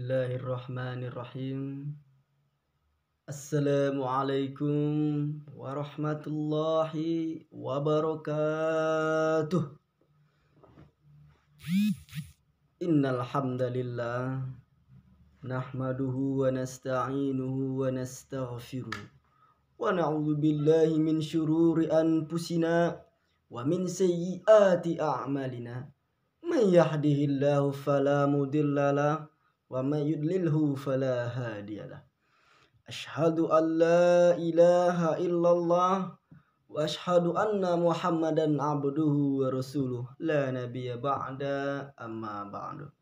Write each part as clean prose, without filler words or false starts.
Bismillahirrahmanirrahim. Assalamualaikum warahmatullahi wabarakatuh. Innal hamdalillah nahmaduhu wa nasta'inuhu wa nastaghfiruh wa na'udzu billahi min syururi anfusina wa min sayyiati a'malina. May yahdihillahu fala mudhillalah wa may yudlilhu fala hadiyalah. Asyhadu an la ilaha illallah wa asyhadu anna Muhammadan abduhu wa rasuluh la nabiyya ba'da amma ba'du.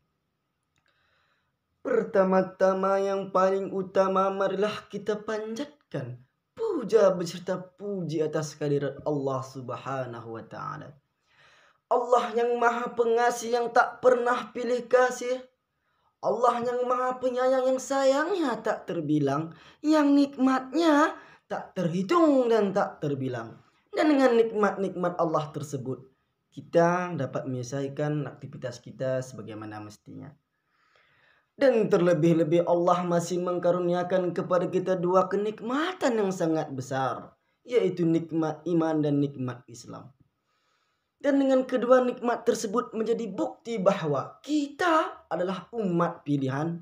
Pertama-tama yang paling utama marilah kita panjatkan puja beserta puji atas kehadirat Allah Subhanahu wa taala. Allah yang Maha Pengasih yang tak pernah pilih kasih. Allah yang Maha Penyayang yang sayangnya tak terbilang, yang nikmatnya tak terhitung dan tak terbilang. Dan dengan nikmat-nikmat Allah tersebut, kita dapat menyelesaikan aktivitas kita sebagaimana mestinya. Dan terlebih-lebih Allah masih mengkaruniakan kepada kita dua kenikmatan yang sangat besar, yaitu nikmat iman dan nikmat Islam. Dan dengan kedua nikmat tersebut menjadi bukti bahwa kita adalah umat pilihan,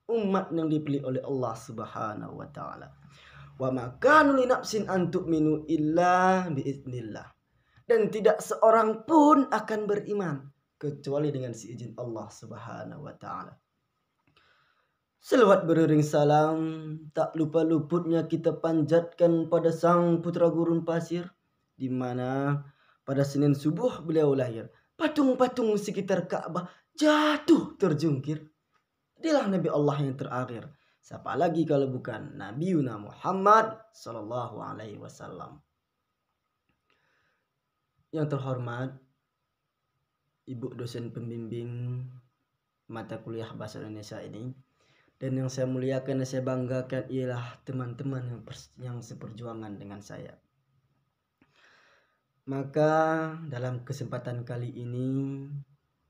umat yang dipilih oleh Allah Subhanahu wa taala. Wa ma kanu li nafsin an tu'minu illa biiznillah. Dan tidak seorang pun akan beriman kecuali dengan seizin Allah Subhanahu wa taala. Selawat beriring salam tak lupa luputnya kita panjatkan pada sang putra gurun pasir, di mana pada Senin subuh beliau lahir. Patung-patung sekitar Ka'bah jatuh terjungkir. Dialah Nabi Allah yang terakhir. Siapa lagi kalau bukan Nabiuna Muhammad sallallahu alaihi wasallam. Yang terhormat Ibu dosen pembimbing mata kuliah bahasa Indonesia ini, dan yang saya muliakan dan saya banggakan ialah teman-teman yang seperjuangan dengan saya. Maka dalam kesempatan kali ini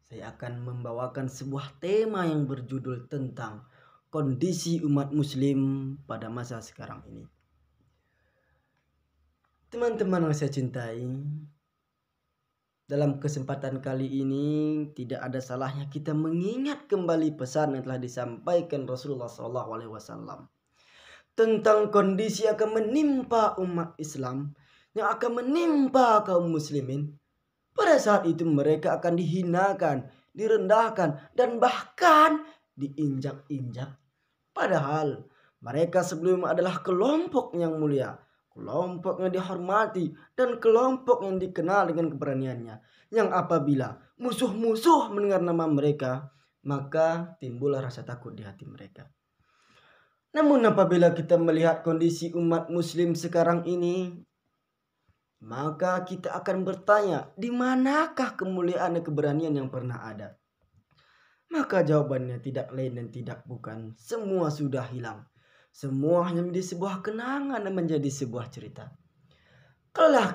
saya akan membawakan sebuah tema yang berjudul tentang kondisi umat muslim pada masa sekarang ini. Teman-teman yang saya cintai, dalam kesempatan kali ini tidak ada salahnya kita mengingat kembali pesan yang telah disampaikan Rasulullah SAW tentang kondisi akan menimpa umat Islam, yang akan menimpa kaum muslimin. Pada saat itu mereka akan dihinakan, direndahkan, dan bahkan diinjak-injak. Padahal mereka sebelumnya adalah kelompok yang mulia, kelompok yang dihormati, dan kelompok yang dikenal dengan keberaniannya. Yang apabila musuh-musuh mendengar nama mereka, maka timbullah rasa takut di hati mereka. Namun apabila kita melihat kondisi umat muslim sekarang ini, maka kita akan bertanya, di manakah kemuliaan dan keberanian yang pernah ada? Maka jawabannya tidak lain dan tidak bukan, semua sudah hilang. Semua hanya menjadi sebuah kenangan dan menjadi sebuah cerita. Kalaulah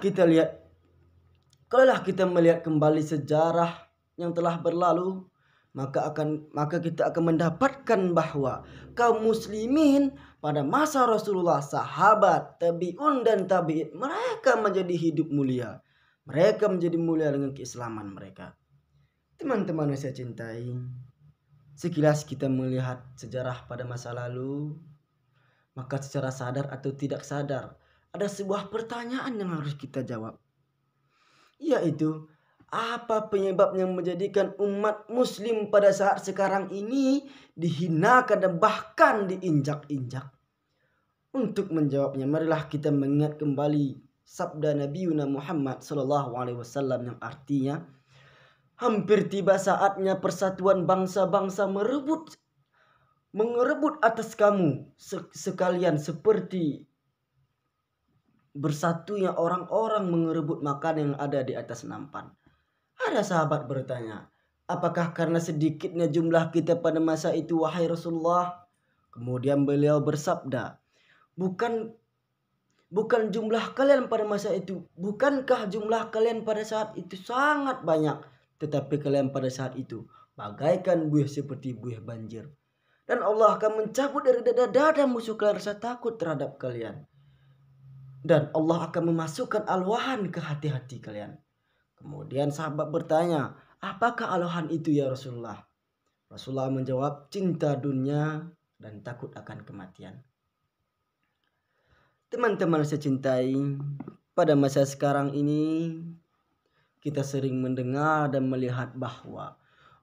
kita melihat kembali sejarah yang telah berlalu, maka kita akan mendapatkan bahwa kaum muslimin pada masa Rasulullah, sahabat, tabi'un dan tabi'in, mereka menjadi hidup mulia. Mereka menjadi mulia dengan keislaman mereka. Teman-teman yang saya cintai, sekilas kita melihat sejarah pada masa lalu, maka secara sadar atau tidak sadar ada sebuah pertanyaan yang harus kita jawab, yaitu apa penyebab yang menjadikan umat muslim pada saat sekarang ini dihinakan dan bahkan diinjak-injak? Untuk menjawabnya, marilah kita mengingat kembali sabda Nabiuna Muhammad SAW yang artinya, hampir tiba saatnya persatuan bangsa-bangsa mengerebut atas kamu sekalian seperti bersatunya orang-orang mengerebut makanan yang ada di atas nampan. Ada sahabat bertanya, apakah karena sedikitnya jumlah kita pada masa itu, wahai Rasulullah? Kemudian beliau bersabda, bukan jumlah kalian pada masa itu, bukankah jumlah kalian pada saat itu sangat banyak, tetapi kalian pada saat itu bagaikan buih seperti buih banjir. Dan Allah akan mencabut dari dada-dada musuh kalian rasa takut terhadap kalian. Dan Allah akan memasukkan alwahan ke hati-hati kalian. Kemudian sahabat bertanya, apakah alwahan itu ya Rasulullah? Rasulullah menjawab, cinta dunia dan takut akan kematian. Teman-teman saya cintai, pada masa sekarang ini kita sering mendengar dan melihat bahwa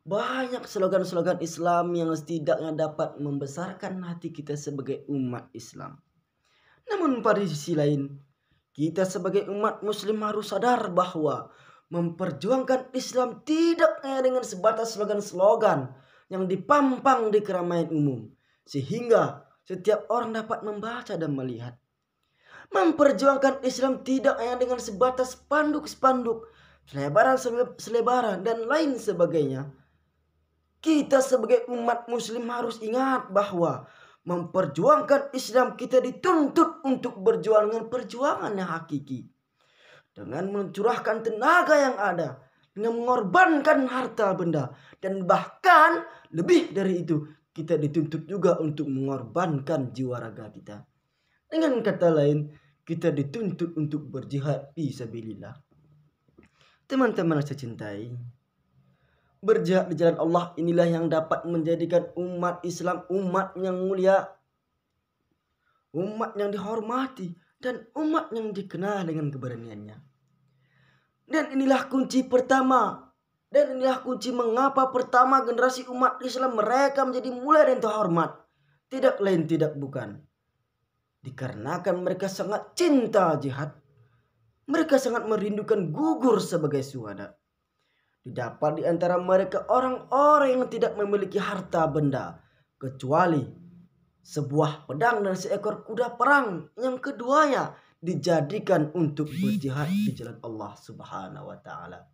banyak slogan-slogan Islam yang setidaknya dapat membesarkan hati kita sebagai umat Islam. Namun pada sisi lain, kita sebagai umat muslim harus sadar bahwa memperjuangkan Islam tidak hanya dengan sebatas slogan-slogan yang dipampang di keramaian umum, sehingga setiap orang dapat membaca dan melihat. Memperjuangkan Islam tidak hanya dengan sebatas spanduk-spanduk, selebaran dan lain sebagainya. Kita sebagai umat muslim harus ingat bahwa memperjuangkan Islam kita dituntut untuk berjuang dengan perjuangan yang hakiki. Dengan mencurahkan tenaga yang ada, dengan mengorbankan harta benda, dan bahkan lebih dari itu, kita dituntut juga untuk mengorbankan jiwa raga kita. Dengan kata lain, kita dituntut untuk berjihad fi sabilillah. Teman-teman saya cintai, berjihad di jalan Allah inilah yang dapat menjadikan umat Islam umat yang mulia, umat yang dihormati, dan umat yang dikenal dengan keberaniannya. Dan inilah kunci pertama, dan inilah kunci mengapa pertama generasi umat Islam mereka menjadi mulia dan terhormat. Tidak lain tidak bukan, dikarenakan mereka sangat cinta jihad. Mereka sangat merindukan gugur sebagai syuhada. Didapat di antara mereka orang-orang yang tidak memiliki harta benda kecuali sebuah pedang dan seekor kuda perang yang keduanya dijadikan untuk berjihad di jalan Allah Subhanahu wa taala.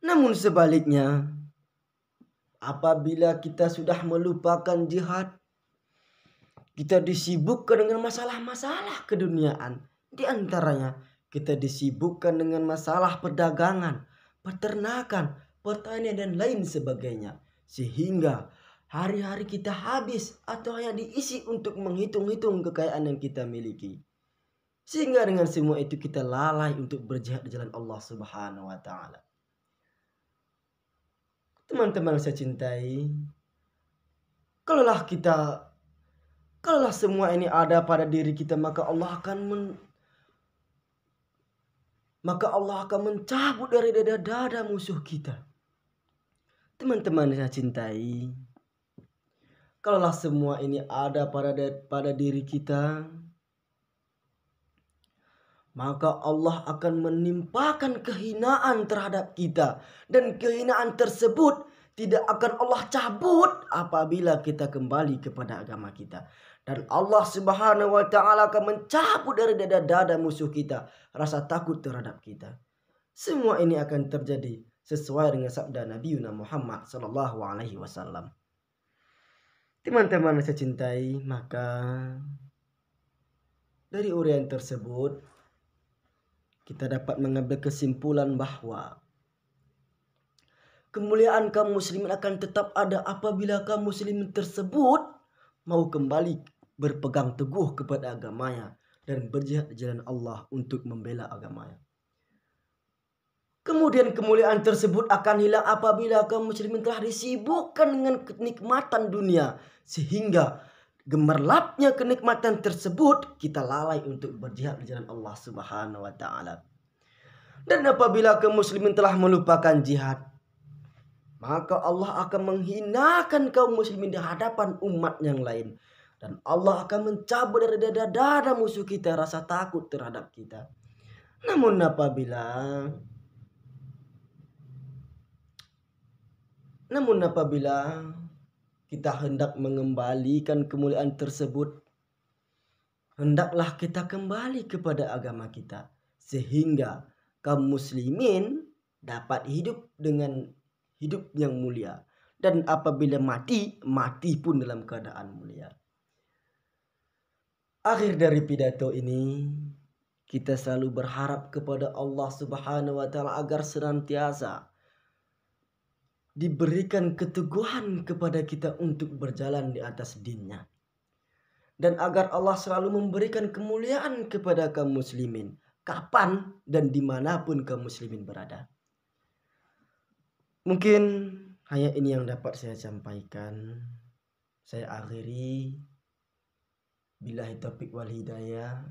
Namun sebaliknya, apabila kita sudah melupakan jihad, kita disibukkan dengan masalah-masalah keduniaan. Di antaranya kita disibukkan dengan masalah perdagangan, peternakan, pertanian dan lain sebagainya. Sehingga hari-hari kita habis atau hanya diisi untuk menghitung-hitung kekayaan yang kita miliki. Sehingga dengan semua itu kita lalai untuk berjihad di jalan Allah Subhanahu wa taala. Teman-teman saya cintai, kalaulah semua ini ada pada diri kita, maka Allah akan mencabut dari dada-dada musuh kita. Teman-teman saya cintai, kalaulah semua ini ada pada diri kita, maka Allah akan menimpakan kehinaan terhadap kita. Dan kehinaan tersebut tidak akan Allah cabut apabila kita kembali kepada agama kita. Dan Allah Subhanahu wa taala akan mencabut dari dada-dada musuh kita rasa takut terhadap kita. Semua ini akan terjadi sesuai dengan sabda Nabi Muhammad sallallahu alaihi wasallam. Teman-teman saya cintai, maka dari uraian tersebut kita dapat mengambil kesimpulan bahwa kemuliaan kaum muslimin akan tetap ada apabila kaum muslimin tersebut mau kembali berpegang teguh kepada agamanya dan berjihad di jalan Allah untuk membela agamanya. Kemudian kemuliaan tersebut akan hilang apabila kaum muslimin telah disibukkan dengan kenikmatan dunia, sehingga gemerlapnya kenikmatan tersebut kita lalai untuk berjihad di jalan Allah Subhanahu wa taala. Dan apabila kaum muslimin telah melupakan jihad, maka Allah akan menghinakan kaum muslimin di hadapan umat yang lain. Dan Allah akan mencabut dari dada-dada musuh kita rasa takut terhadap kita. Namun apabila kita hendak mengembalikan kemuliaan tersebut, hendaklah kita kembali kepada agama kita, sehingga kaum muslimin dapat hidup dengan hidup yang mulia. Dan apabila mati pun dalam keadaan mulia. Akhir dari pidato ini, kita selalu berharap kepada Allah Subhanahu wa taala agar senantiasa diberikan keteguhan kepada kita untuk berjalan di atas dinnya. Dan agar Allah selalu memberikan kemuliaan kepada kaum muslimin, kapan dan dimanapun kaum muslimin berada. Mungkin hanya ini yang dapat saya sampaikan. Saya akhiri. Billahi taufiq wal hidayah.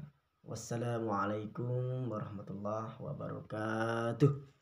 Wassalamualaikum warahmatullahi wabarakatuh.